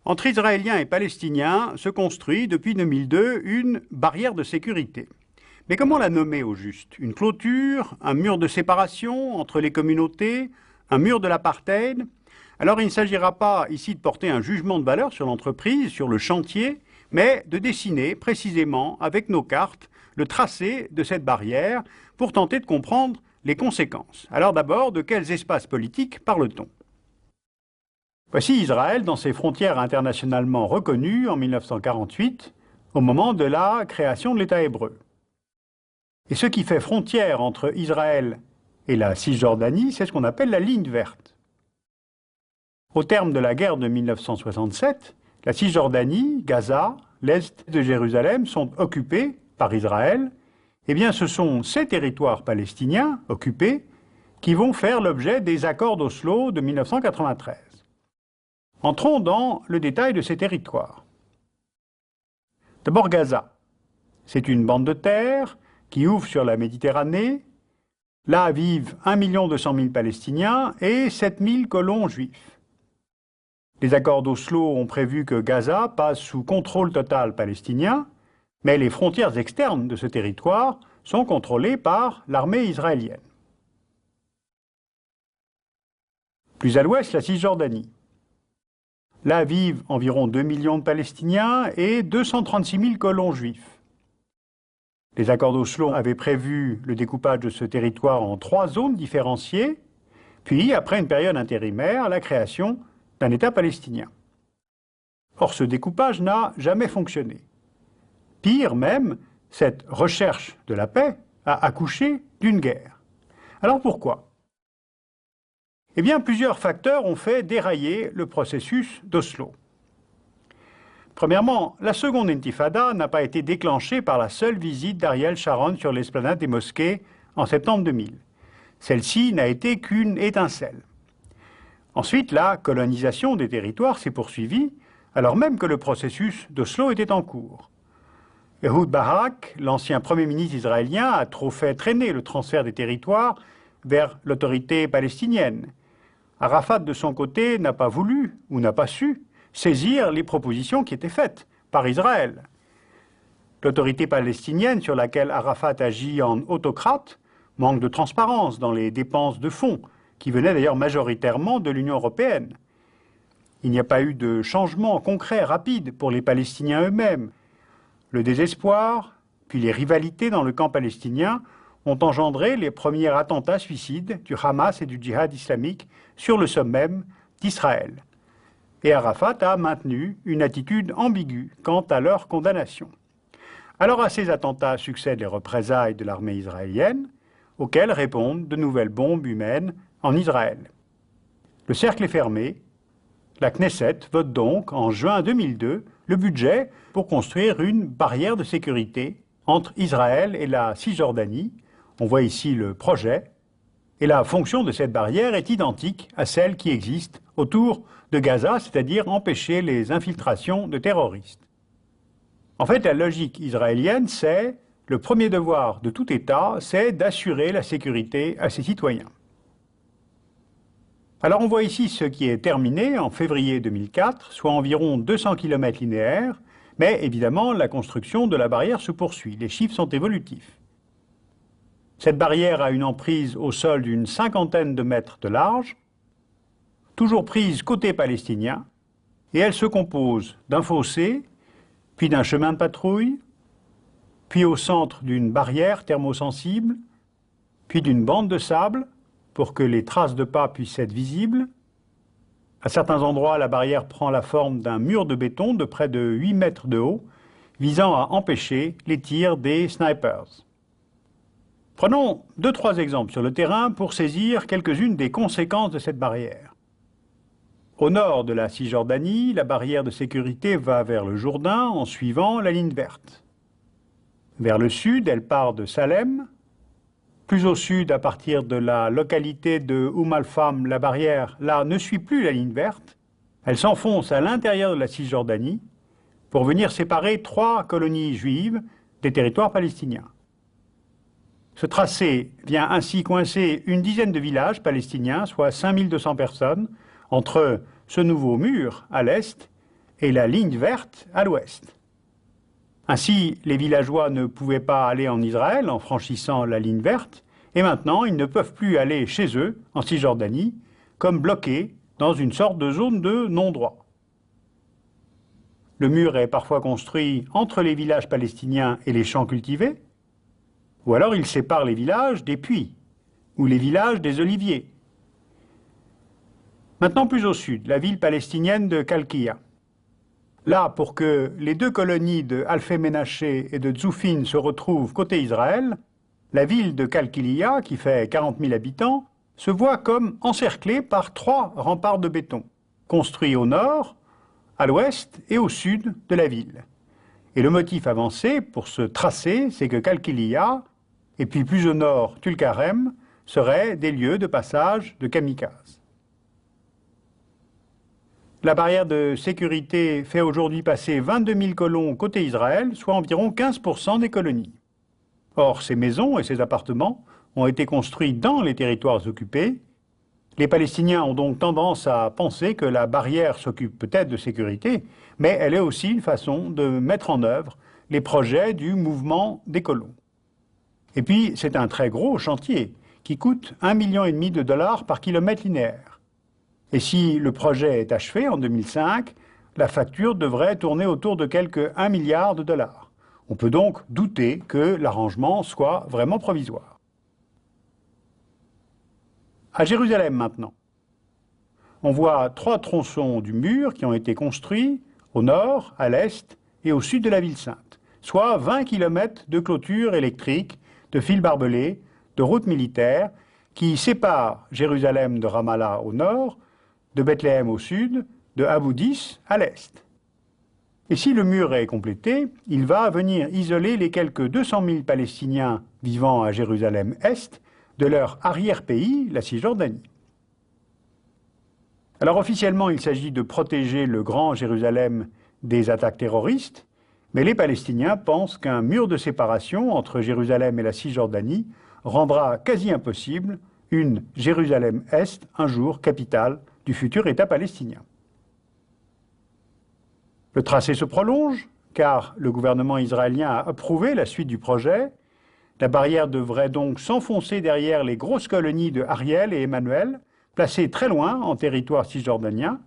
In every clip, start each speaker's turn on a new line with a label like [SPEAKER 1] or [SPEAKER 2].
[SPEAKER 1] Entre Israéliens et Palestiniens se construit depuis 2002 une barrière de sécurité. Mais comment la nommer au juste? Une clôture, un mur de séparation entre les communautés, un mur de l'apartheid? Alors il ne s'agira pas ici de porter un jugement de valeur sur l'entreprise, sur le chantier, mais de dessiner précisément avec nos cartes le tracé de cette barrière pour tenter de comprendre les conséquences. Alors d'abord, de quels espaces politiques parle-t-on? Voici Israël dans ses frontières internationalement reconnues en 1948, au moment de la création de l'État hébreu. Et ce qui fait frontière entre Israël et la Cisjordanie, c'est ce qu'on appelle la ligne verte. Au terme de la guerre de 1967, la Cisjordanie, Gaza, l'Est de Jérusalem sont occupés par Israël. Eh bien, ce sont ces territoires palestiniens occupés qui vont faire l'objet des accords d'Oslo de 1993. Entrons dans le détail de ces territoires. D'abord Gaza. C'est une bande de terre qui ouvre sur la Méditerranée. Là vivent 1 200 000 Palestiniens et 7 000 colons juifs. Les accords d'Oslo ont prévu que Gaza passe sous contrôle total palestinien, mais les frontières externes de ce territoire sont contrôlées par l'armée israélienne. Plus à l'ouest, la Cisjordanie. Là vivent environ 2 millions de Palestiniens et 236 000 colons juifs. Les accords d'Oslo avaient prévu le découpage de ce territoire en 3 zones différenciées, puis, après une période intérimaire, la création d'un État palestinien. Or, ce découpage n'a jamais fonctionné. Pire même, cette recherche de la paix a accouché d'une guerre. Alors pourquoi ? Eh bien, plusieurs facteurs ont fait dérailler le processus d'Oslo. Premièrement, la seconde intifada n'a pas été déclenchée par la seule visite d'Ariel Sharon sur l'esplanade des mosquées en septembre 2000. Celle-ci n'a été qu'une étincelle. Ensuite, la colonisation des territoires s'est poursuivie, alors même que le processus d'Oslo était en cours. Ehud Barak, l'ancien Premier ministre israélien, a trop fait traîner le transfert des territoires vers l'autorité palestinienne. Arafat, de son côté, n'a pas voulu, ou n'a pas su, saisir les propositions qui étaient faites par Israël. L'autorité palestinienne, sur laquelle Arafat agit en autocrate, manque de transparence dans les dépenses de fonds, qui venaient d'ailleurs majoritairement de l'Union européenne. Il n'y a pas eu de changement concret rapide pour les Palestiniens eux-mêmes. Le désespoir, puis les rivalités dans le camp palestinien ont engendré les premiers attentats suicides du Hamas et du djihad islamique sur le sol même d'Israël. Et Arafat a maintenu une attitude ambiguë quant à leur condamnation. Alors à ces attentats succèdent les représailles de l'armée israélienne, auxquelles répondent de nouvelles bombes humaines en Israël. Le cercle est fermé. La Knesset vote donc en juin 2002 le budget pour construire une barrière de sécurité entre Israël et la Cisjordanie. On voit ici le projet, et la fonction de cette barrière est identique à celle qui existe autour de Gaza, c'est-à-dire empêcher les infiltrations de terroristes. En fait, la logique israélienne, c'est le premier devoir de tout État, c'est d'assurer la sécurité à ses citoyens. Alors on voit ici ce qui est terminé en février 2004, soit environ 200 km linéaires, mais évidemment la construction de la barrière se poursuit, les chiffres sont évolutifs. Cette barrière a une emprise au sol d'une 50aine de mètres de large, toujours prise côté palestinien, et elle se compose d'un fossé, puis d'un chemin de patrouille, puis au centre d'une barrière thermosensible, puis d'une bande de sable pour que les traces de pas puissent être visibles. À certains endroits, la barrière prend la forme d'un mur de béton de près de 8 mètres de haut, visant à empêcher les tirs des snipers. Prenons 2-3 exemples sur le terrain pour saisir quelques-unes des conséquences de cette barrière. Au nord de la Cisjordanie, la barrière de sécurité va vers le Jourdain en suivant la ligne verte. Vers le sud, elle part de Salem. Plus au sud, à partir de la localité de Al-Fam, la barrière, là, ne suit plus la ligne verte. Elle s'enfonce à l'intérieur de la Cisjordanie pour venir séparer 3 colonies juives des territoires palestiniens. Ce tracé vient ainsi coincer une dizaine de villages palestiniens, soit 5200 personnes, entre ce nouveau mur à l'est et la ligne verte à l'ouest. Ainsi, les villageois ne pouvaient pas aller en Israël en franchissant la ligne verte, et maintenant ils ne peuvent plus aller chez eux, en Cisjordanie, comme bloqués dans une sorte de zone de non-droit. Le mur est parfois construit entre les villages palestiniens et les champs cultivés, ou alors il sépare les villages des puits, ou les villages des oliviers. Maintenant plus au sud, la ville palestinienne de Kalkia. Là, pour que les deux colonies de Alphe-Ménaché et de Tzoufine se retrouvent côté Israël, la ville de Kalkilia, qui fait 40 000 habitants, se voit comme encerclée par 3 remparts de béton, construits au nord, à l'ouest et au sud de la ville. Et le motif avancé pour ce tracé, c'est que Kalkilia, et puis plus au nord, Tulkarem, seraient des lieux de passage de kamikazes. La barrière de sécurité fait aujourd'hui passer 22 000 colons côté Israël, soit environ 15% des colonies. Or, ces maisons et ces appartements ont été construits dans les territoires occupés. Les Palestiniens ont donc tendance à penser que la barrière s'occupe peut-être de sécurité, mais elle est aussi une façon de mettre en œuvre les projets du mouvement des colons. Et puis, c'est un très gros chantier qui coûte 1,5 million de dollars par kilomètre linéaire. Et si le projet est achevé en 2005, la facture devrait tourner autour de quelques 1 milliard de dollars. On peut donc douter que l'arrangement soit vraiment provisoire. À Jérusalem maintenant. On voit 3 tronçons du mur qui ont été construits au nord, à l'est et au sud de la ville sainte, soit 20 km de clôture électrique, de fils barbelés, de routes militaires qui séparent Jérusalem de Ramallah au nord, de Bethléem au sud, de Aboudis à l'est. Et si le mur est complété, il va venir isoler les quelques 200 000 Palestiniens vivant à Jérusalem-Est de leur arrière-pays, la Cisjordanie. Alors officiellement, il s'agit de protéger le Grand Jérusalem des attaques terroristes, mais les Palestiniens pensent qu'un mur de séparation entre Jérusalem et la Cisjordanie rendra quasi impossible une Jérusalem-Est, un jour capitale du futur État palestinien. Le tracé se prolonge, car le gouvernement israélien a approuvé la suite du projet. La barrière devrait donc s'enfoncer derrière les grosses colonies de Ariel et Emmanuel, placées très loin en territoire cisjordanien.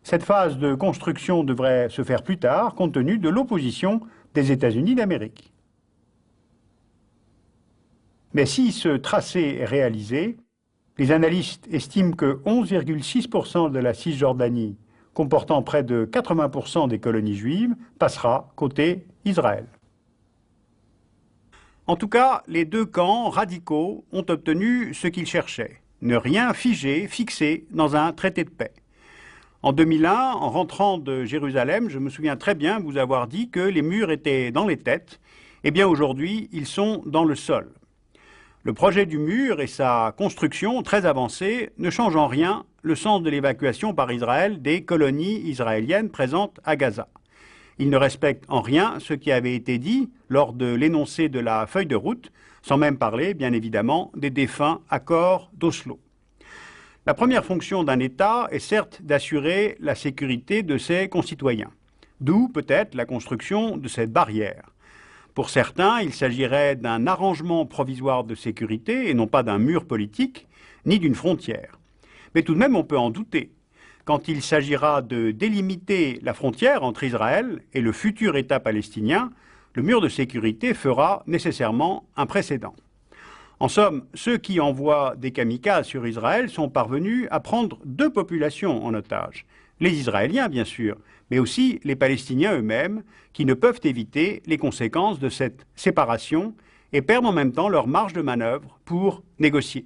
[SPEAKER 1] Cette phase de construction devrait se faire plus tard, compte tenu de l'opposition des États-Unis d'Amérique. Mais si ce tracé est réalisé, les analystes estiment que 11,6% de la Cisjordanie, comportant près de 80% des colonies juives, passera côté Israël. En tout cas, les deux camps radicaux ont obtenu ce qu'ils cherchaient, ne rien figer, fixer dans un traité de paix. En 2001, en rentrant de Jérusalem, je me souviens très bien vous avoir dit que les murs étaient dans les têtes. Eh bien aujourd'hui, ils sont dans le sol. Le projet du mur et sa construction très avancée ne changent en rien le sens de l'évacuation par Israël des colonies israéliennes présentes à Gaza. Il ne respecte en rien ce qui avait été dit lors de l'énoncé de la feuille de route, sans même parler, bien évidemment, des défunts accords d'Oslo. La première fonction d'un État est certes d'assurer la sécurité de ses concitoyens, d'où peut-être la construction de cette barrière. Pour certains, il s'agirait d'un arrangement provisoire de sécurité et non pas d'un mur politique, ni d'une frontière. Mais tout de même, on peut en douter. Quand il s'agira de délimiter la frontière entre Israël et le futur État palestinien, le mur de sécurité fera nécessairement un précédent. En somme, ceux qui envoient des kamikazes sur Israël sont parvenus à prendre 2 populations en otage. Les Israéliens, bien sûr, mais aussi les Palestiniens eux-mêmes, qui ne peuvent éviter les conséquences de cette séparation et perdent en même temps leur marge de manœuvre pour négocier.